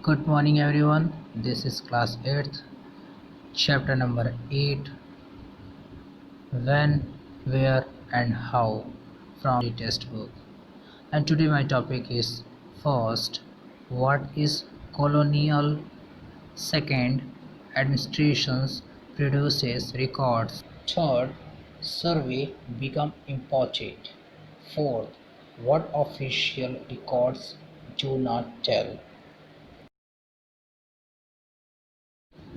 Good morning, everyone. This is class 8th, chapter number 8, When, Where, and How from the textbook. And today, my topic is first, what is colonial? Second, administrations produces records. Third, survey become important. Fourth, what official records do not tell.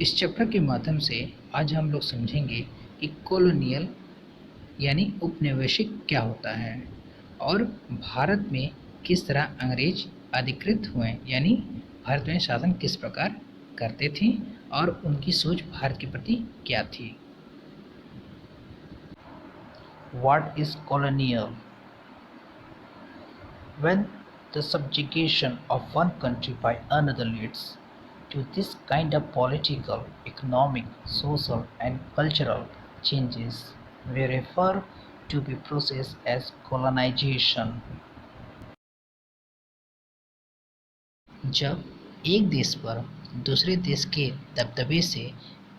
इस chapter के माध्यम से आज हम लोग समझेंगे कि colonial यानी उपनिवेशिक क्या होता है और भारत में किस तरह अंग्रेज अधिकृत हुए यानी भारत में शासन किस प्रकार करते थे और उनकी सोच भारत के प्रति क्या थी। What is colonial? When the subjugation of one country by another leads to this kind of political, economic, social, and cultural changes, we refer to the process as colonization. जब एक देश पर दूसरे देश के दबदबे से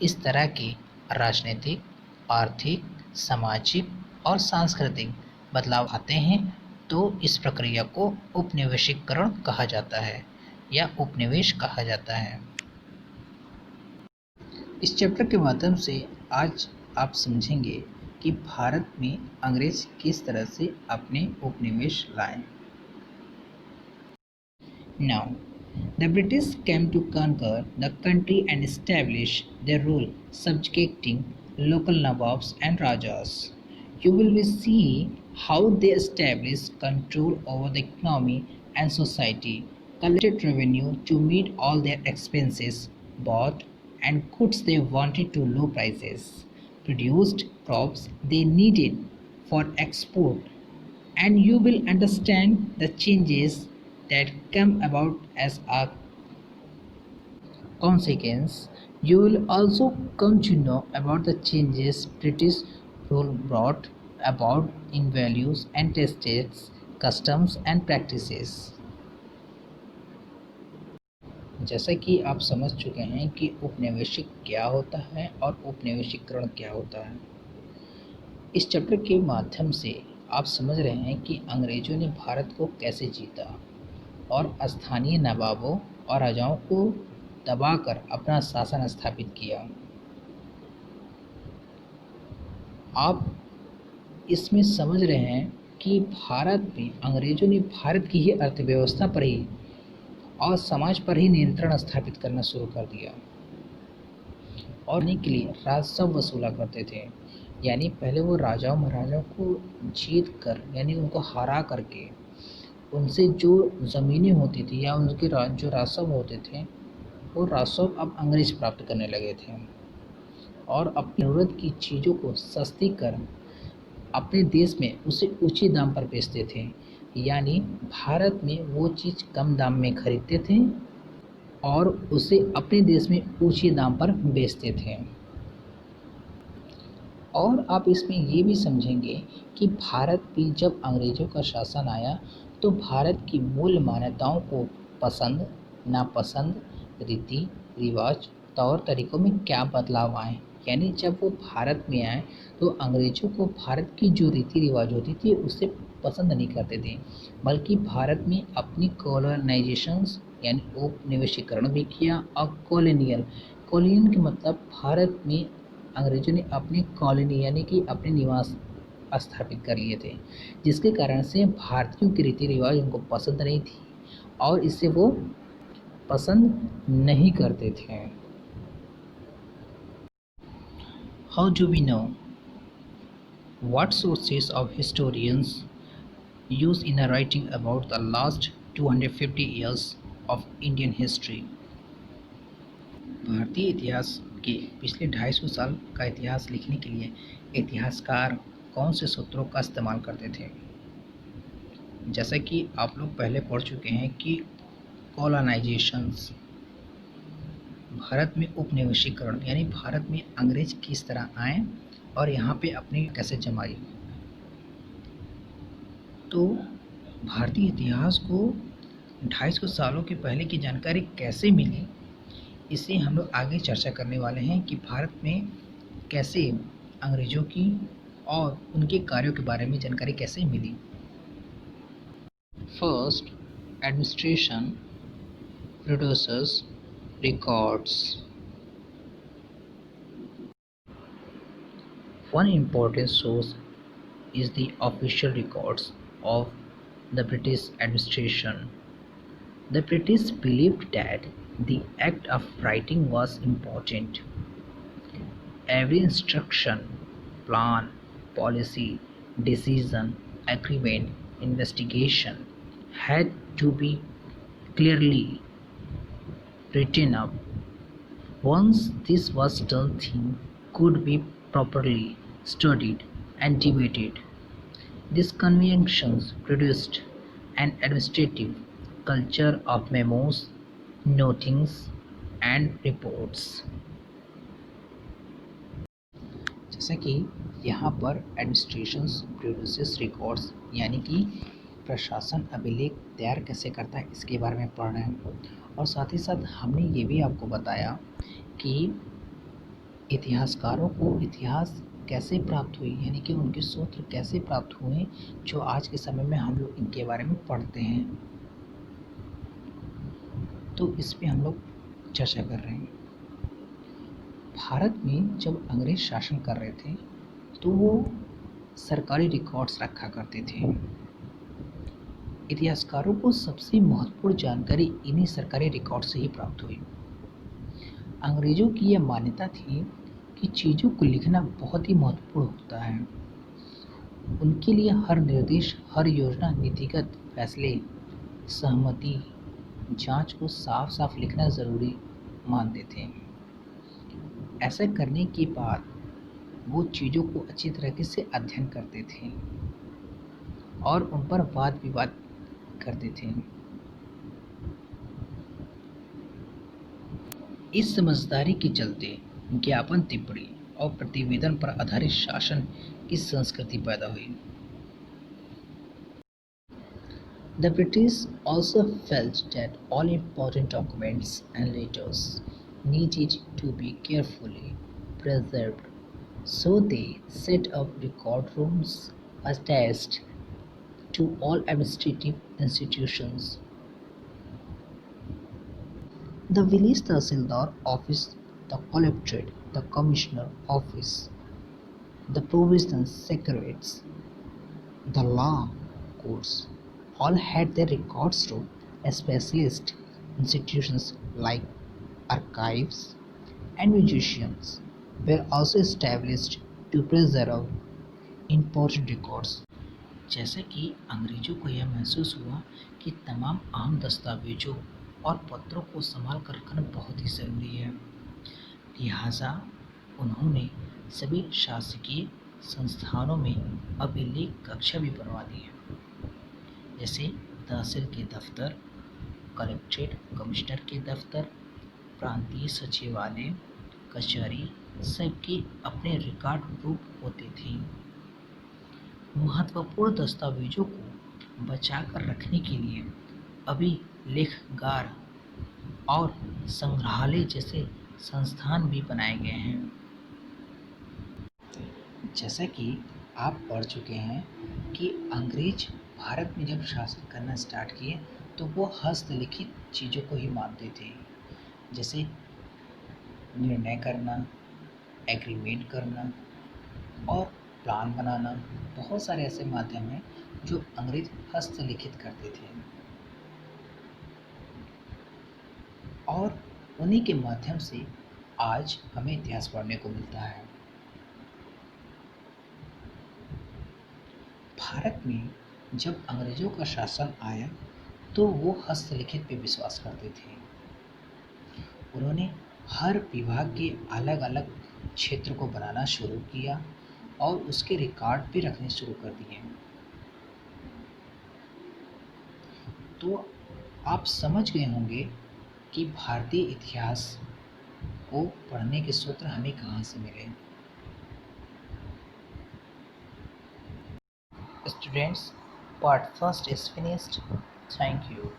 इस तरह के राजनीतिक, आर्थिक, सामाजिक और सांस्कृतिक बदलाव आते हैं तो इस प्रक्रिया को उपनिवेशीकरण कहा जाता है या उपनिवेश कहा जाता है। इस चैप्टर के माध्यम से आज आप समझेंगे कि भारत में अंग्रेज किस तरह से अपने उपनिवेश लाए। Now, the British came to conquer the country and establish their rule, subjugating local Nawabs and Rajas. You will see how they established control over the economy and society, collected revenue to meet all their expenses, bought and goods they wanted to low prices, produced crops they needed for export, and you will understand the changes that come about as a consequence. You will also come to know about the changes British rule brought about in values and tastes, customs and practices. जैसा कि आप समझ चुके हैं कि उपनिवेशिक क्या होता है और उपनिवेशीकरण क्या होता है, इस चैप्टर के माध्यम से आप समझ रहे हैं कि अंग्रेजों ने भारत को कैसे जीता और स्थानीय नवाबों और राजाओं को दबाकर अपना शासन स्थापित किया। आप इसमें समझ रहे हैं कि भारत में अंग्रेजों ने भारत की ही अर्थव्यवस्था पर ही और समाज पर ही नियंत्रण स्थापित करना शुरू कर दिया और इन्हीं के लिए राजस्व वसूला करते थे। यानी पहले वो राजाओं महाराजाओं को जीत कर यानी उनको हरा करके उनसे जो ज़मीनें होती थी या उनके जो राजस्व होते थे वो राजस्व अब अंग्रेज प्राप्त करने लगे थे और अपनी ज़रूरत की चीज़ों को सस्ती कर अपने देश में उसे ऊंचे दाम पर बेचते थे। यानी भारत में वो चीज़ कम दाम में खरीदते थे और उसे अपने देश में ऊंचे दाम पर बेचते थे। और आप इसमें ये भी समझेंगे कि भारत में जब अंग्रेज़ों का शासन आया तो भारत की मूल मान्यताओं को पसंद नापसंद, रीति रिवाज, तौर तरीक़ों में क्या बदलाव आए। यानी जब वो भारत में आए तो अंग्रेज़ों को भारत की जो रीति रिवाज होती थी उसे पसंद नहीं करते थे, बल्कि भारत में अपनी कॉलोनाइजेशंस यानी उपनिवेशीकरण भी किया। और कॉलोनियल के मतलब भारत में अंग्रेज़ों ने अपनी कॉलोनी यानी कि अपने निवास स्थापित कर लिए थे, जिसके कारण से भारतीयों के रीति रिवाज उनको पसंद नहीं थी और इससे वो पसंद नहीं करते थे। How do we know? What sources of historians use in a writing about the last 250 years of Indian history? भारतीय इतिहास के पिछले 250 साल का इतिहास लिखने के लिए इतिहासकार कौन से सूत्रों का इस्तेमाल करते थे। जैसा कि आप लोग पहले पढ़ चुके हैं कि कॉलोनाइजेशंस भारत में उपनिवेशीकरण यानी भारत में अंग्रेज किस तरह आए और यहाँ पे अपनी कैसे जमाई। तो भारतीय इतिहास को 250 सालों के पहले की जानकारी कैसे मिली, इसे हम लोग आगे चर्चा करने वाले हैं कि भारत में कैसे अंग्रेज़ों की और उनके कार्यों के बारे में जानकारी कैसे मिली। First, administration produces records. One important source is the official records of the British administration. The British believed that the act of writing was important. Every instruction, plan, policy, decision, agreement, investigation had to be clearly written up. Once this was done, things could be properly studied and debated. These conventions produced an administrative culture of memos, notings, and reports. जैसा कि यहाँ पर administration produces records यानी कि प्रशासन अभिलेख तैयार कैसे करता है इसके बारे में पढ़ रहे हैं, और साथ ही साथ हमने ये भी आपको बताया कि इतिहासकारों को इतिहास कैसे प्राप्त हुई, यानी कि उनके सूत्र कैसे प्राप्त हुए जो आज के समय में हम लोग इनके बारे में पढ़ते हैं। तो इस पे हम लोग चर्चा कर रहे हैं। भारत में जब अंग्रेज शासन कर रहे थे तो वो सरकारी रिकॉर्ड्स रखा करते थे। इतिहासकारों को सबसे महत्वपूर्ण जानकारी इन्हीं सरकारी रिकॉर्ड से ही प्राप्त हुई। अंग्रेजों की यह मान्यता थी कि चीज़ों को लिखना बहुत ही महत्वपूर्ण होता है। उनके लिए हर निर्देश, हर योजना, नीतिगत फैसले, सहमति, जांच को साफ साफ लिखना ज़रूरी मानते थे। ऐसा करने के बाद वो चीज़ों को अच्छी तरीके से अध्ययन करते थे और उन पर वाद विवाद करते थे। इस समझदारी के चलते ज्ञापन, टिप्पणी और प्रतिवेदन पर आधारित शासन की संस्कृति पैदा हुई। The British also felt that all important documents and letters needed to be carefully preserved, so they set up record rooms attached to all administrative institutions. The village Tahsildar office, the collectorate, the commissioner office, the provincial secretariats, the law courts all had their records room. Specialist institutions like archives and museums were also established to preserve important records. जैसे कि अंग्रेजों को यह महसूस हुआ कि तमाम अहम दस्तावेजों और पत्रों को संभाल कर रखना बहुत ही ज़रूरी है, लिहाजा उन्होंने सभी शासकीय संस्थानों में अभिलेख कक्षा भी बनवा दी है। जैसे तहसील के दफ्तर, कलेक्ट्रेट, कमिश्नर के दफ्तर, प्रांतीय सचिवालय, कचहरी, सबके अपने रिकॉर्ड रूप होते थे। महत्वपूर्ण दस्तावेजों को बचाकर रखने के लिए अभिलेखागार और संग्रहालय जैसे संस्थान भी बनाए गए हैं। जैसा कि आप पढ़ चुके हैं कि अंग्रेज भारत में जब शासन करना स्टार्ट किए तो वो हस्तलिखित चीज़ों को ही मानते थे, जैसे निर्णय करना, एग्रीमेंट करना और प्लान बनाना। बहुत सारे ऐसे माध्यम हैं जो अंग्रेज हस्तलिखित करते थे और उन्हीं के माध्यम से आज हमें इतिहास पढ़ने को मिलता है। भारत में जब अंग्रेजों का शासन आया तो वो हस्तलिखित पे विश्वास करते थे। उन्होंने हर विभाग के अलग अलग क्षेत्र को बनाना शुरू किया और उसके रिकॉर्ड भी रखने शुरू कर दिए। तो आप समझ गए होंगे कि भारतीय इतिहास को पढ़ने के सूत्र हमें कहाँ से मिले। Students, part first is finished. Thank you.